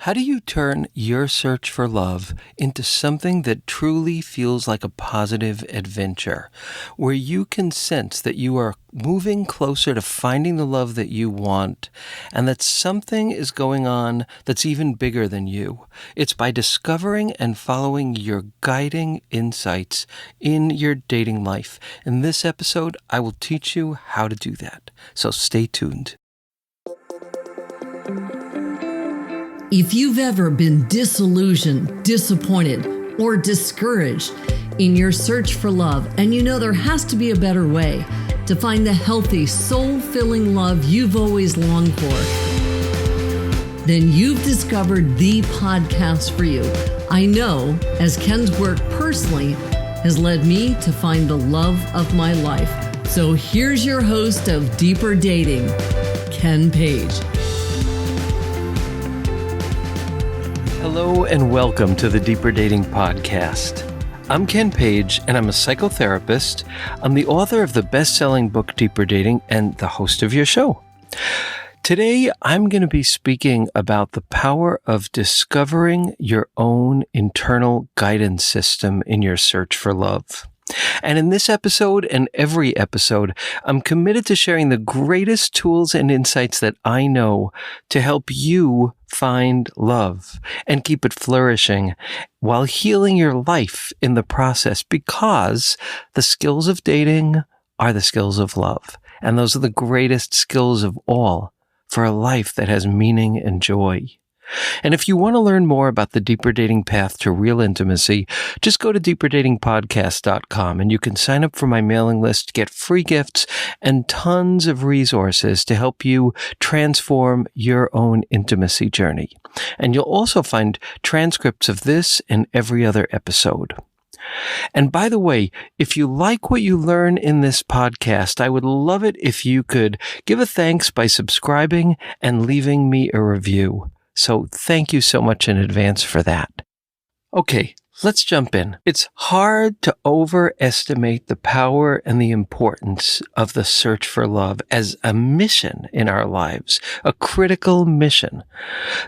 How do you turn your search for love into something that truly feels like a positive adventure, where you can sense that you are moving closer to finding the love that you want, and that something is going on that's even bigger than you? It's by discovering and following your guiding insights in your dating life. In this episode, I will teach you how to do that. So stay tuned. If you've ever been disillusioned, disappointed, or discouraged in your search for love, and you know there has to be a better way to find the healthy, soul-filling love you've always longed for, then you've discovered the podcast for you. I know, as Ken's work personally has led me to find the love of my life. So here's your host of Deeper Dating, Ken Page. Hello and welcome to the Deeper Dating Podcast. I'm Ken Page and I'm a psychotherapist. I'm the author of the best-selling book Deeper Dating and the host of your show. Today, I'm going to be speaking about the power of discovering your own internal guidance system in your search for love. And in this episode and every episode, I'm committed to sharing the greatest tools and insights that I know to help you find love and keep it flourishing while healing your life in the process, because the skills of dating are the skills of love. And those are the greatest skills of all for a life that has meaning and joy. And if you want to learn more about the Deeper Dating path to real intimacy, just go to deeperdatingpodcast.com and you can sign up for my mailing list, get free gifts, and tons of resources to help you transform your own intimacy journey. And you'll also find transcripts of this and every other episode. And by the way, if you like what you learn in this podcast, I would love it if you could give a thanks by subscribing and leaving me a review. So thank you so much in advance for that. Okay, let's jump in. It's hard to overestimate the power and the importance of the search for love as a mission in our lives, a critical mission.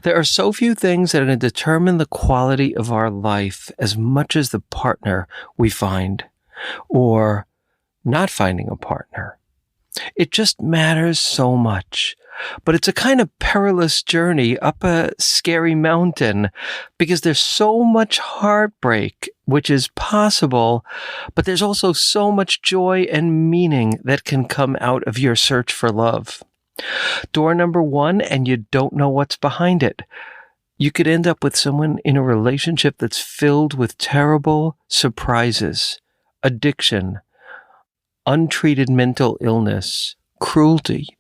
There are so few things that are going to determine the quality of our life as much as the partner we find or not finding a partner. It just matters so much. But it's a kind of perilous journey up a scary mountain because there's so much heartbreak, which is possible, but there's also so much joy and meaning that can come out of your search for love. Door number one, and you don't know what's behind it. You could end up with someone in a relationship that's filled with terrible surprises, addiction, untreated mental illness, cruelty.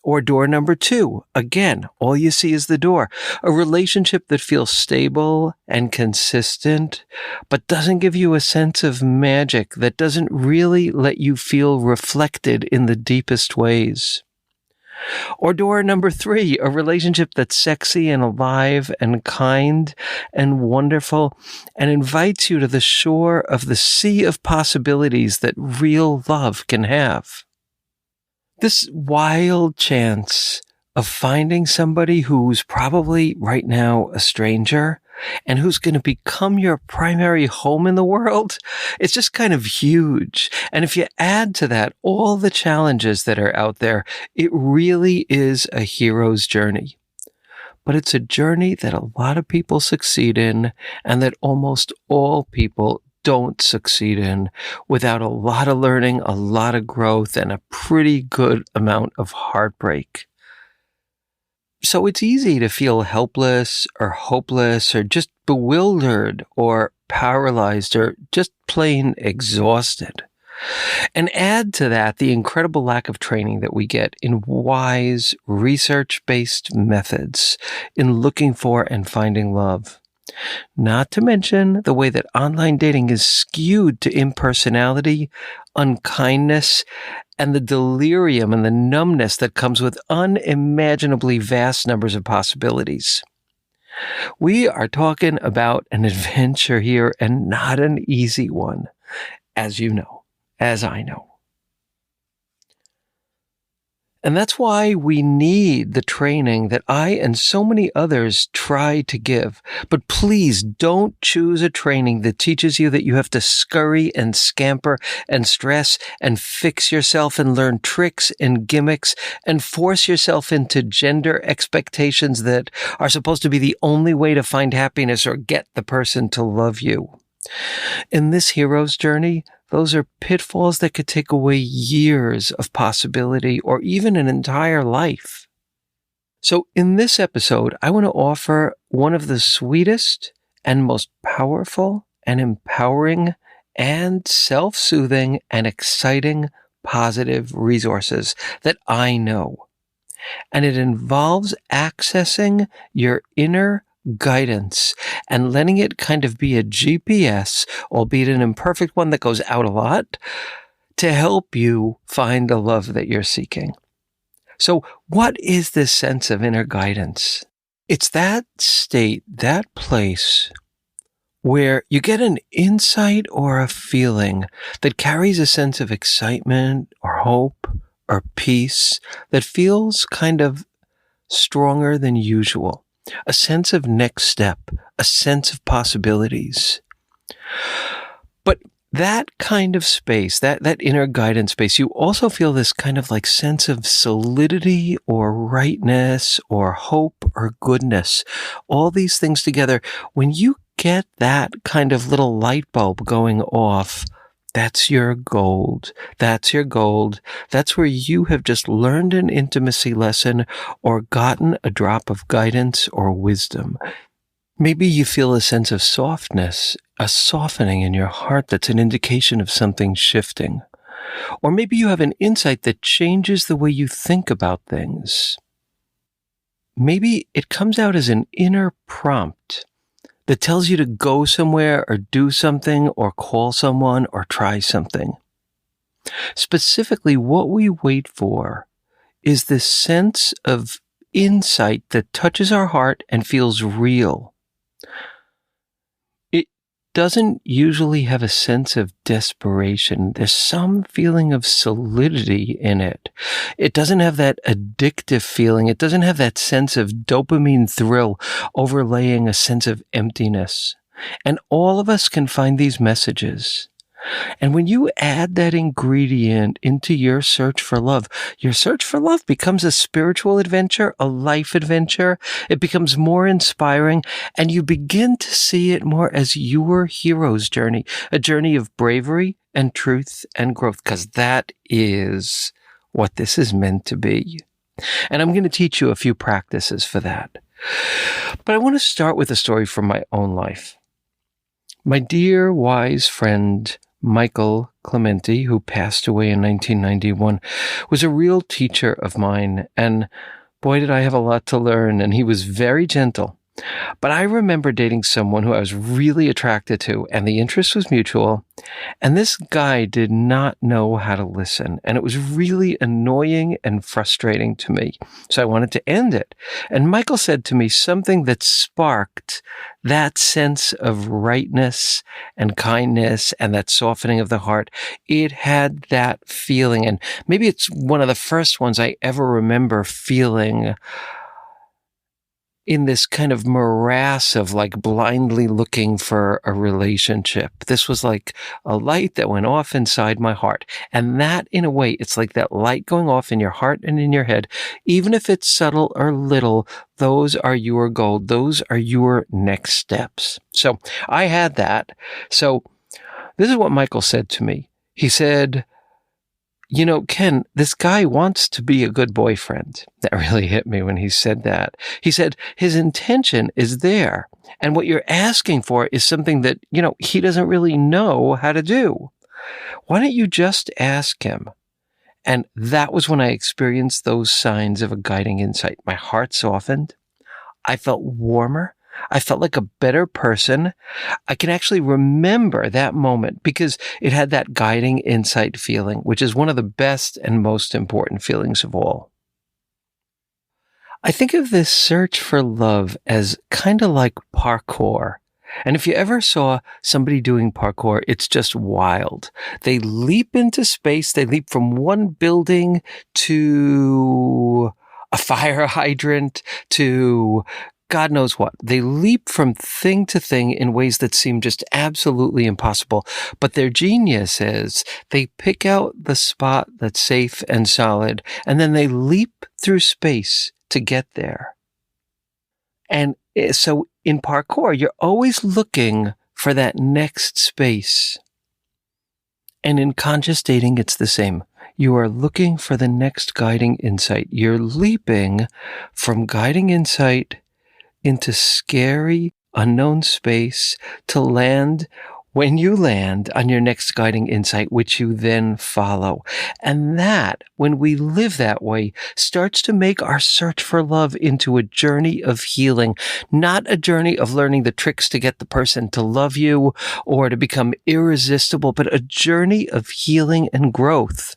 Or door number two, again, all you see is the door. A relationship that feels stable and consistent, but doesn't give you a sense of magic, that doesn't really let you feel reflected in the deepest ways. Or door number three, a relationship that's sexy and alive and kind and wonderful and invites you to the shore of the sea of possibilities that real love can have. This wild chance of finding somebody who's probably right now a stranger and who's going to become your primary home in the world, it's just kind of huge. And if you add to that all the challenges that are out there, it really is a hero's journey. But it's a journey that a lot of people succeed in and that almost all people don't succeed in without a lot of learning, a lot of growth, and a pretty good amount of heartbreak. So it's easy to feel helpless or hopeless or just bewildered or paralyzed or just plain exhausted. And add to that the incredible lack of training that we get in wise, research-based methods in looking for and finding love. Not to mention the way that online dating is skewed to impersonality, unkindness, and the delirium and the numbness that comes with unimaginably vast numbers of possibilities. We are talking about an adventure here and not an easy one, as you know, as I know. And that's why we need the training that I and so many others try to give. But please don't choose a training that teaches you that you have to scurry and scamper and stress and fix yourself and learn tricks and gimmicks and force yourself into gender expectations that are supposed to be the only way to find happiness or get the person to love you. In this hero's journey, those are pitfalls that could take away years of possibility or even an entire life. So in this episode, I want to offer one of the sweetest and most powerful and empowering and self-soothing and exciting positive resources that I know. And it involves accessing your inner guidance and letting it kind of be a GPS, albeit an imperfect one that goes out a lot, to help you find the love that you're seeking. So what is this sense of inner guidance? It's that state, that place where you get an insight or a feeling that carries a sense of excitement or hope or peace that feels kind of stronger than usual. A sense of next step, a sense of possibilities. But that kind of space, that inner guidance space, you also feel this kind of like sense of solidity or rightness or hope or goodness. All these things together, when you get that kind of little light bulb going off, that's your gold. That's your gold. That's where you have just learned an intimacy lesson or gotten a drop of guidance or wisdom. Maybe you feel a sense of softness, a softening in your heart that's an indication of something shifting. Or maybe you have an insight that changes the way you think about things. Maybe it comes out as an inner prompt that tells you to go somewhere or do something or call someone or try something. Specifically, what we wait for is this sense of insight that touches our heart and feels real. It doesn't usually have a sense of desperation. There's some feeling of solidity in it. It doesn't have that addictive feeling. It doesn't have that sense of dopamine thrill overlaying a sense of emptiness. And all of us can find these messages. And when you add that ingredient into your search for love becomes a spiritual adventure, a life adventure. It becomes more inspiring, and you begin to see it more as your hero's journey, a journey of bravery and truth and growth, because that is what this is meant to be. And I'm going to teach you a few practices for that. But I want to start with a story from my own life. My dear, wise friend, Michael Clementi, who passed away in 1991, was a real teacher of mine, and boy, did I have a lot to learn, and he was very gentle. But I remember dating someone who I was really attracted to, and the interest was mutual, and this guy did not know how to listen, and it was really annoying and frustrating to me. So I wanted to end it. And Michael said to me something that sparked that sense of rightness and kindness and that softening of the heart. It had that feeling, and maybe it's one of the first ones I ever remember feeling in this kind of morass of like blindly looking for a relationship. This was like a light that went off inside my heart. And that, in a way, it's like that light going off in your heart and in your head. Even if it's subtle or little, those are your gold. Those are your next steps. So I had that. So this is what Michael said to me. He said, "You know, Ken, this guy wants to be a good boyfriend." That really hit me when he said that. He said, his intention is there. And what you're asking for is something that, he doesn't really know how to do. Why don't you just ask him? And that was when I experienced those signs of a guiding insight. My heart softened. I felt warmer. I felt like a better person. I can actually remember that moment because it had that guiding insight feeling, which is one of the best and most important feelings of all. I think of this search for love as kind of like parkour. And if you ever saw somebody doing parkour, it's just wild. They leap into space. They leap from one building to a fire hydrant to God knows what. They leap from thing to thing in ways that seem just absolutely impossible. But their genius is they pick out the spot that's safe and solid, and then they leap through space to get there. And so in parkour, you're always looking for that next space. And in conscious dating, it's the same. You are looking for the next guiding insight. You're leaping from guiding insight into scary, unknown space to land when you land on your next guiding insight, which you then follow. And that, when we live that way, starts to make our search for love into a journey of healing, not a journey of learning the tricks to get the person to love you or to become irresistible, but a journey of healing and growth,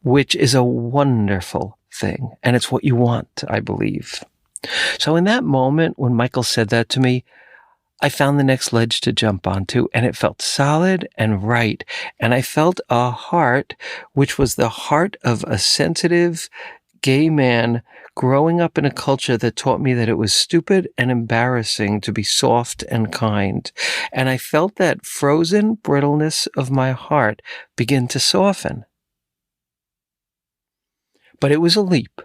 which is a wonderful thing. And it's what you want, I believe. So in that moment, when Michael said that to me, I found the next ledge to jump onto, and it felt solid and right. And I felt a heart, which was the heart of a sensitive gay man growing up in a culture that taught me that it was stupid and embarrassing to be soft and kind. And I felt that frozen brittleness of my heart begin to soften. But it was a leap.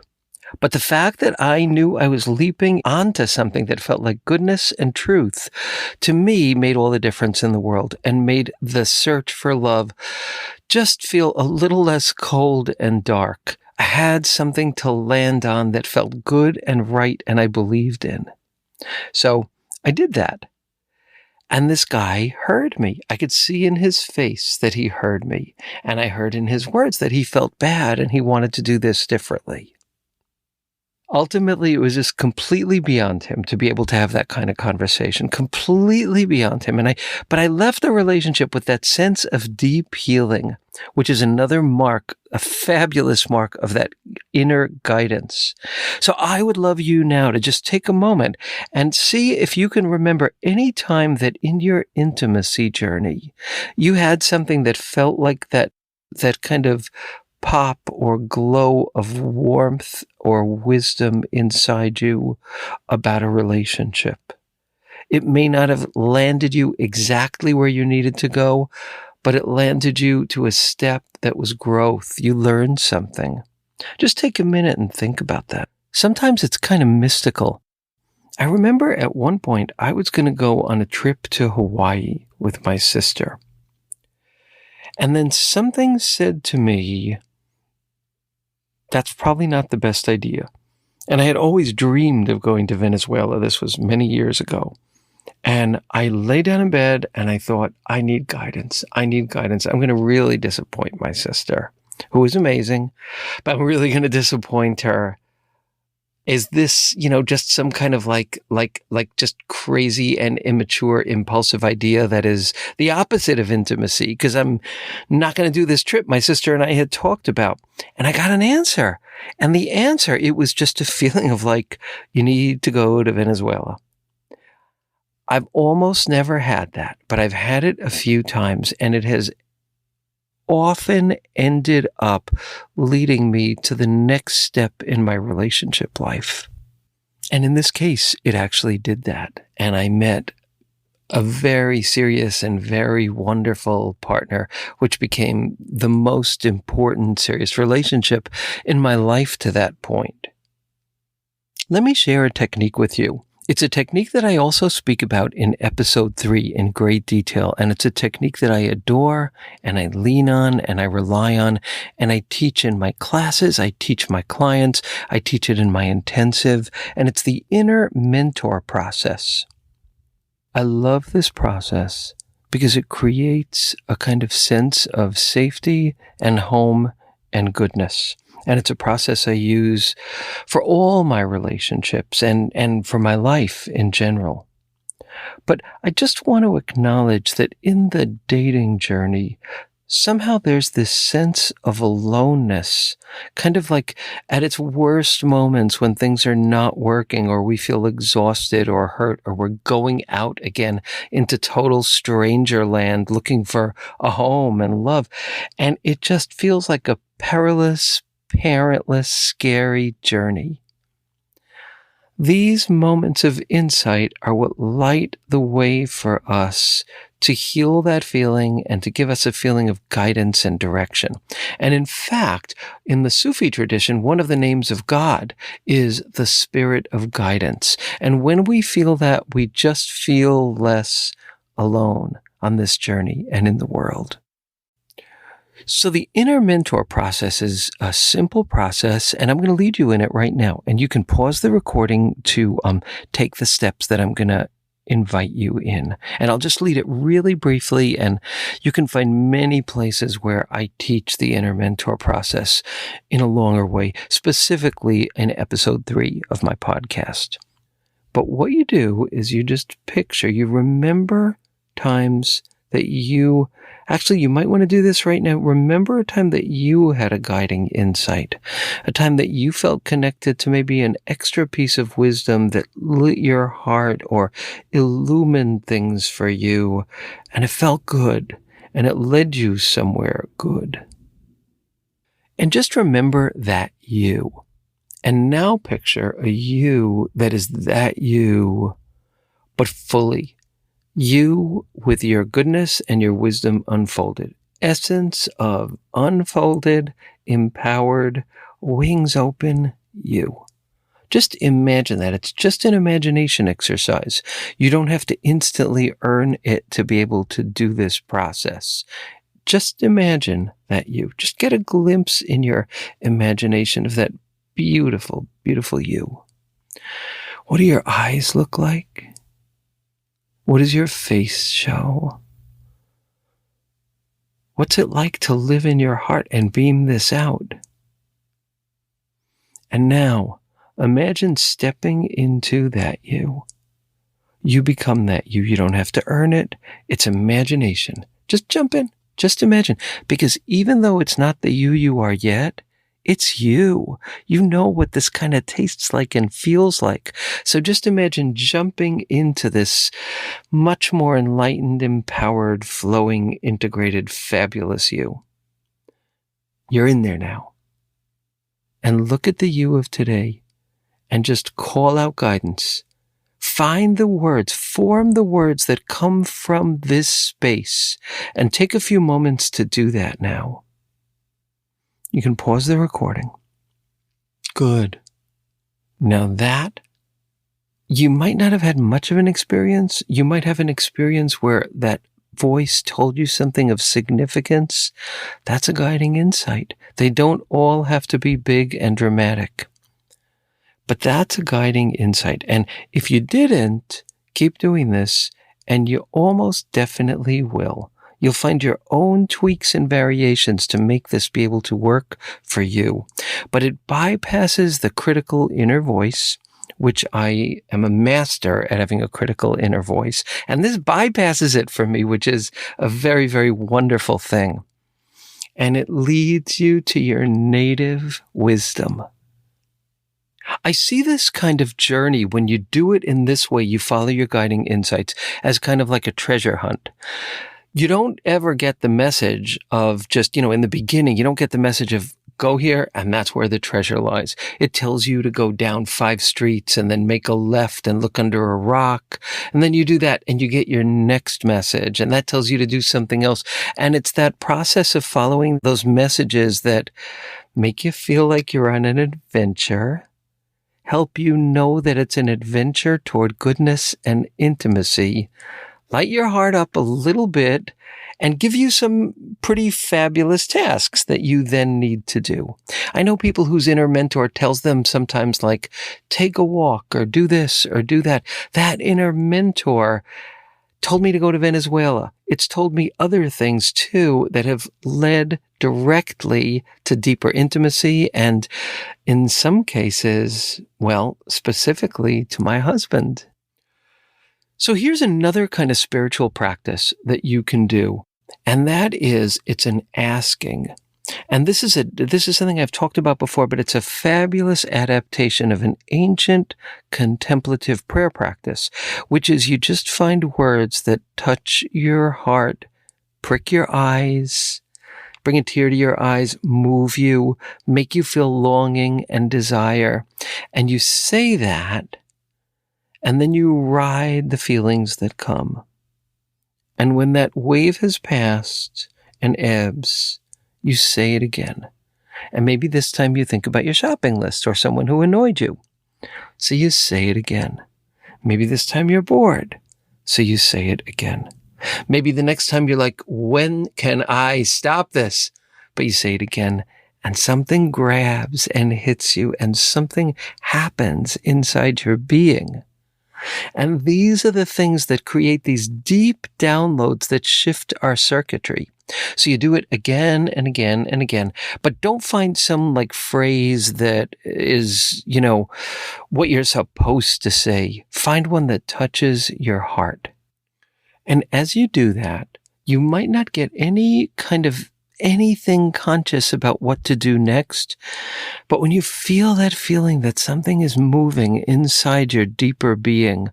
But the fact that I knew I was leaping onto something that felt like goodness and truth, to me, made all the difference in the world and made the search for love just feel a little less cold and dark. I had something to land on that felt good and right and I believed in. So I did that. And this guy heard me. I could see in his face that he heard me. And I heard in his words that he felt bad and he wanted to do this differently. Ultimately, it was just completely beyond him to be able to have that kind of conversation, completely beyond him. But I left the relationship with that sense of deep healing, which is another mark, a fabulous mark of that inner guidance. So I would love you now to just take a moment and see if you can remember any time that in your intimacy journey, you had something that felt like that kind of pop or glow of warmth or wisdom inside you about a relationship. It may not have landed you exactly where you needed to go, but it landed you to a step that was growth. You learned something. Just take a minute and think about that. Sometimes it's kind of mystical. I remember at one point I was going to go on a trip to Hawaii with my sister. And then something said to me, that's probably not the best idea. And I had always dreamed of going to Venezuela. This was many years ago. And I lay down in bed and I thought, I need guidance. I need guidance. I'm going to really disappoint my sister, who is amazing, but I'm really going to disappoint her. Is this, just some kind of like just crazy and immature, impulsive idea that is the opposite of intimacy? Because I'm not going to do this trip my sister and I had talked about. And I got an answer. And the answer, it was just a feeling of like, you need to go to Venezuela. I've almost never had that, but I've had it a few times, and it has often ended up leading me to the next step in my relationship life. And in this case, it actually did that. And I met a very serious and very wonderful partner, which became the most important serious relationship in my life to that point. Let me share a technique with you. It's a technique that I also speak about in episode 3 in great detail, and it's a technique that I adore and I lean on and I rely on, and I teach in my classes, I teach my clients, I teach it in my intensive, and it's the inner mentor process. I love this process because it creates a kind of sense of safety and home and goodness. And it's a process I use for all my relationships and for my life in general. But I just want to acknowledge that in the dating journey, somehow there's this sense of aloneness, kind of like at its worst moments when things are not working or we feel exhausted or hurt or we're going out again into total stranger land looking for a home and love. And it just feels like a perilous, parentless, scary journey. These moments of insight are what light the way for us to heal that feeling and to give us a feeling of guidance and direction. And in fact, in the Sufi tradition, one of the names of God is the spirit of guidance. And when we feel that, we just feel less alone on this journey and in the world. So the inner mentor process is a simple process, and I'm going to lead you in it right now. And you can pause the recording to take the steps that I'm going to invite you in. And I'll just lead it really briefly, and you can find many places where I teach the inner mentor process in a longer way, specifically in episode 3 of my podcast. But what you do is you just picture, you remember times that you might want to do this right now. Remember a time that you had a guiding insight, a time that you felt connected to maybe an extra piece of wisdom that lit your heart or illumined things for you, and it felt good, and it led you somewhere good. And just remember that you. And now picture a you that is that you, but fully. You with your goodness and your wisdom unfolded. Essence of unfolded, empowered, wings open you. Just imagine that. It's just an imagination exercise. You don't have to instantly earn it to be able to do this process. Just imagine that you. Just get a glimpse in your imagination of that beautiful, beautiful you. What do your eyes look like? What does your face show? What's it like to live in your heart and beam this out? And now, imagine stepping into that you. You become that you. You don't have to earn it. It's imagination. Just jump in. Just imagine. Because even though it's not the you are yet, it's you. You know what this kind of tastes like and feels like. So just imagine jumping into this much more enlightened, empowered, flowing, integrated, fabulous you. You're in there now. And look at the you of today and just call out guidance. Find the words, form the words that come from this space, and take a few moments to do that now. You can pause the recording. Good. Now that, you might not have had much of an experience. You might have an experience where that voice told you something of significance. That's a guiding insight. They don't all have to be big and dramatic. But that's a guiding insight. And if you didn't, keep doing this, and you almost definitely will. You'll find your own tweaks and variations to make this be able to work for you. But it bypasses the critical inner voice, which I am a master at having a critical inner voice. And this bypasses it for me, which is a very, very wonderful thing. And it leads you to your native wisdom. I see this kind of journey when you do it in this way, you follow your guiding insights, as kind of like a treasure hunt. You don't ever get the message of just, in the beginning, you don't get the message of go here and that's where the treasure lies. It tells you to go down 5 streets and then make a left and look under a rock. And then you do that and you get your next message, and that tells you to do something else. And it's that process of following those messages that make you feel like you're on an adventure, help you know that it's an adventure toward goodness and intimacy, light your heart up a little bit, and give you some pretty fabulous tasks that you then need to do. I know people whose inner mentor tells them sometimes, like, take a walk or do this or do that. That inner mentor told me to go to Venezuela. It's told me other things too that have led directly to deeper intimacy, and in some cases, specifically to my husband. So here's another kind of spiritual practice that you can do. And that is, it's an asking. And this is something I've talked about before, but it's a fabulous adaptation of an ancient contemplative prayer practice, which is you just find words that touch your heart, prick your eyes, bring a tear to your eyes, move you, make you feel longing and desire. And you say that, and then you ride the feelings that come. And when that wave has passed and ebbs, you say it again. And maybe this time you think about your shopping list or someone who annoyed you. So you say it again. Maybe this time you're bored. So you say it again. Maybe the next time you're like, when can I stop this? But you say it again, and something grabs and hits you, and something happens inside your being. And these are the things that create these deep downloads that shift our circuitry. So you do it again and again and again, but don't find some like phrase that is, what you're supposed to say. Find one that touches your heart. And as you do that, you might not get any kind of anything conscious about what to do next. But when you feel that feeling that something is moving inside your deeper being,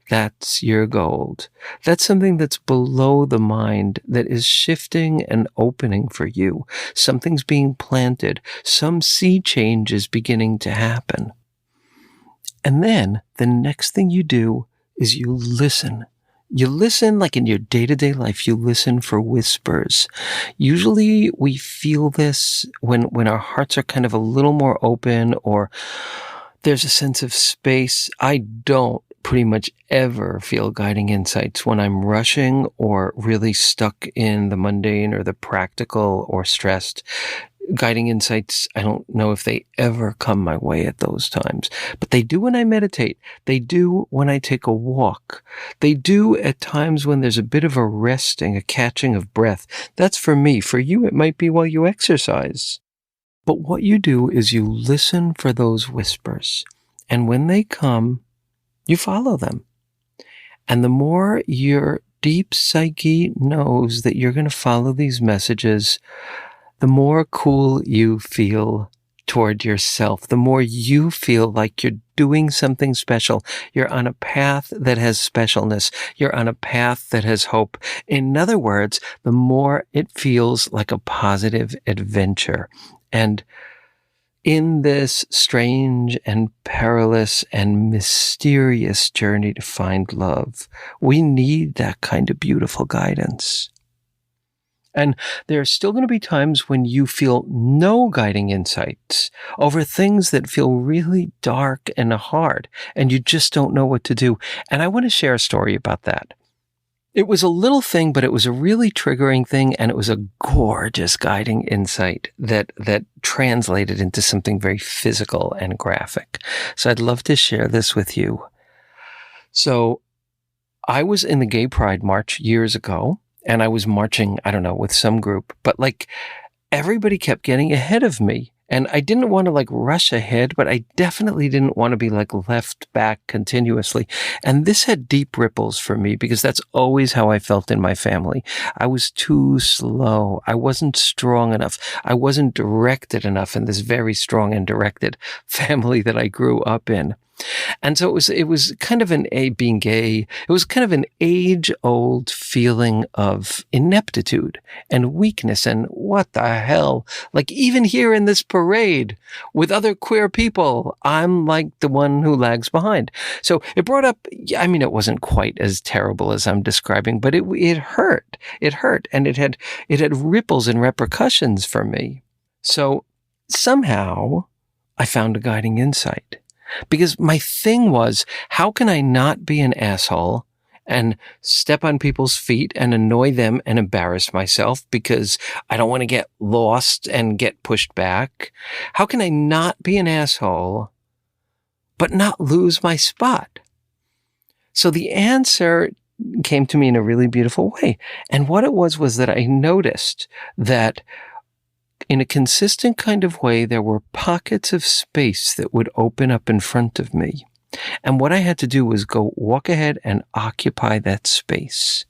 that's your gold. That's something that's below the mind that is shifting and opening for you. Something's being planted. Some sea change is beginning to happen. And then the next thing you do is you listen. You listen like in your day-to-day life, you listen for whispers. Usually we feel this when our hearts are kind of a little more open or there's a sense of space. I don't pretty much ever feel guiding insights when I'm rushing or really stuck in the mundane or the practical or stressed. Guiding insights, I don't know if they ever come my way at those times, but they do when I meditate. They do when I take a walk. They do at times when there's a bit of a resting, a catching of breath. That's for me. For you, it might be while you exercise. But what you do is you listen for those whispers. And when they come, you follow them. And the more your deep psyche knows that you're going to follow these messages, the more cool you feel toward yourself, the more you feel like you're doing something special. You're on a path that has specialness. You're on a path that has hope. In other words, the more it feels like a positive adventure. And in this strange and perilous and mysterious journey to find love, we need that kind of beautiful guidance. And there are still going to be times when you feel no guiding insights over things that feel really dark and hard, and you just don't know what to do. And I want to share a story about that. It was a little thing, but it was a really triggering thing, and it was a gorgeous guiding insight that translated into something very physical and graphic. So I'd love to share this with you. So I was in the Gay Pride March years ago. And I was marching, I don't know, with some group, but everybody kept getting ahead of me. And I didn't want to rush ahead, but I definitely didn't want to be left back continuously. And this had deep ripples for me because that's always how I felt in my family. I was too slow. I wasn't strong enough. I wasn't directed enough in this very strong and directed family that I grew up in. And so it was kind of being gay, it was kind of an age-old feeling of ineptitude and weakness and what the hell? Even here in this parade with other queer people, I'm like the one who lags behind. So it brought up, it wasn't quite as terrible as I'm describing, but it hurt. It hurt. And it had ripples and repercussions for me. So somehow I found a guiding insight. Because my thing was, how can I not be an asshole and step on people's feet and annoy them and embarrass myself because I don't want to get lost and get pushed back? How can I not be an asshole but not lose my spot? So the answer came to me in a really beautiful way. And what it was that I noticed that in a consistent kind of way, there were pockets of space that would open up in front of me. And what I had to do was go walk ahead and occupy that space.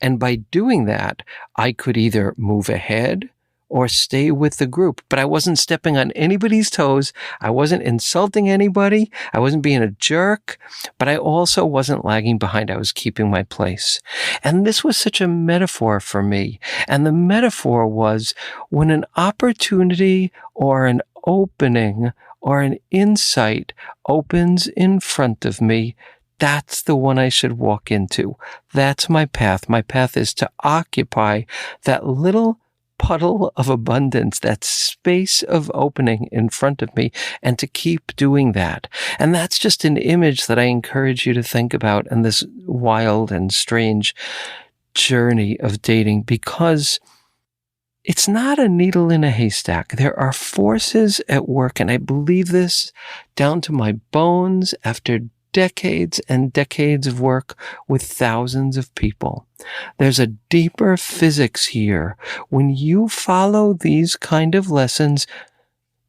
And by doing that, I could either move ahead or stay with the group. But I wasn't stepping on anybody's toes. I wasn't insulting anybody. I wasn't being a jerk, but I also wasn't lagging behind. I was keeping my place. And this was such a metaphor for me. And the metaphor was when an opportunity or an opening or an insight opens in front of me, that's the one I should walk into. That's my path. My path is to occupy that little puddle of abundance, that space of opening in front of me, and to keep doing that. And that's just an image that I encourage you to think about in this wild and strange journey of dating, because it's not a needle in a haystack. There are forces at work, and I believe this down to my bones after decades and decades of work with thousands of people. There's a deeper physics here. When you follow these kind of lessons,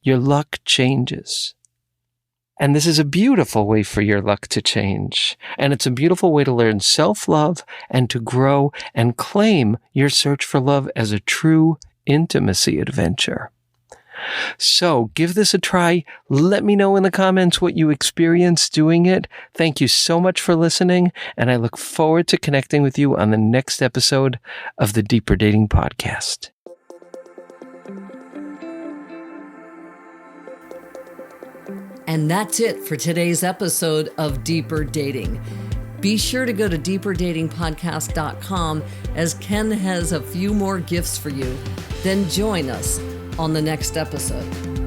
your luck changes. And this is a beautiful way for your luck to change. And it's a beautiful way to learn self-love and to grow and claim your search for love as a true intimacy adventure. So give this a try. Let me know in the comments what you experienced doing it. Thank you so much for listening, and I look forward to connecting with you on the next episode of the Deeper Dating Podcast. And that's it for today's episode of Deeper Dating. Be sure to go to deeperdatingpodcast.com, as Ken has a few more gifts for you. Then join us on the next episode.